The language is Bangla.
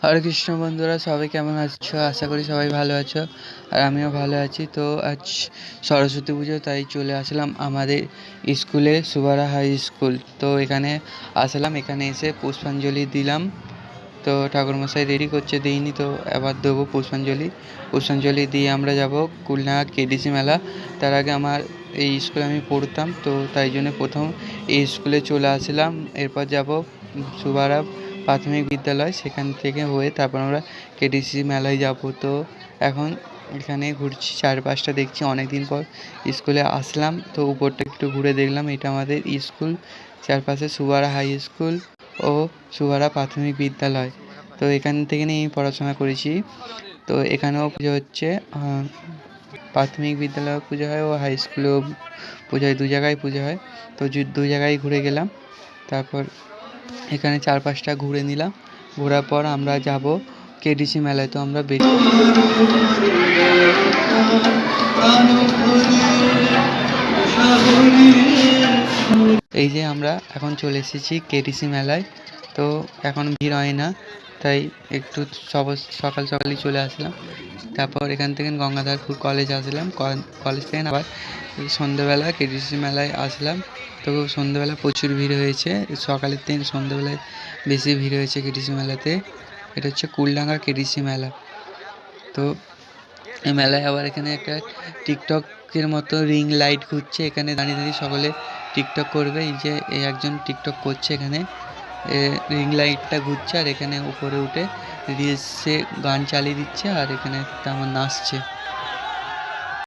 হরে কৃষ্ণ বন্ধুরা, সবাই কেমন আছো? আশা করি সবাই ভালো আছো, আর আমিও ভালো আছি। তো আজ সরস্বতী পুজো, তাই চলে আসলাম আমাদের স্কুলে, সুবারা হাই স্কুল। তো এখানে আসলাম, এখানে এসে পুষ্পাঞ্জলি দিলাম। তো ঠাকুরমশাই রেডি করছে, দিইনি, তো এবার দেবো পুষ্পাঞ্জলি দিয়ে আমরা যাব কুলনা কেডিসি মেলা। তার আগে আমার এই স্কুলে আমি পড়তাম, তো তাই জন্য প্রথম এই স্কুলে চলে আসলাম। এরপর যাব সুবারা প্রাথমিক বিদ্যালয়, সেখান থেকে হয়ে তারপর আমরা কেডিসি মেলায় যাব। তো এখন এখানে ঘুরছি, চারপাশটা দেখছি, অনেক দিন পর স্কুলে আসলাম। তো উপরটা একটু ঘুরে দেখলাম, এটা আমাদের স্কুল। চারপাশে সুবারা হাই স্কুল ও সুবারা প্রাথমিক বিদ্যালয়। তো এখান থেকে নিয়ে আমি পড়াশোনা করেছি। তো এখানেও পুজো হচ্ছে, প্রাথমিক বিদ্যালয়ে পুজো হয় ও হাই স্কুলেও পুজো হয়, দু জায়গায় পুজো হয়। তো দু জায়গায় ঘুরে গেলাম, তারপর এখানে চারপাশটা ঘুরে নিলাম। ঘোরার পর আমরা যাব কেডিসি মেলায়। তো আমরা এই যে আমরা এখন চলে এসেছি কেডিসি মেলায়। তো এখন ভিড় হয় না, তাই একটু সকাল সকালই চলে আসলাম। তারপর এখান থেকে গঙ্গাধরপুর কলেজ আসলাম, কলেজ থেকে আবার সন্ধ্যেবেলা কেডিসি মেলায় আসলাম। তো সন্ধ্যেবেলা প্রচুর ভিড় হয়েছে, সকালের থেকে সন্ধ্যেবেলায় বেশি ভিড় হয়েছে কেডিসি মেলাতে। এটা হচ্ছে কুলডাঙ্গা কেডিসি মেলা। তো এই মেলায় আবার এখানে একটা টিকটকের মতো রিং লাইট ঘুরছে, এখানে দাঁড়িয়ে দাঁড়িয়ে সকলে টিকটক করবে। এই যে এই একজন টিকটক করছে, এখানে রিং লাইটটা ঘুরছে, আর এখানে উপরে উঠে রিলসে গান চালিয়ে দিচ্ছে, আর এখানে তেমন নাচছে।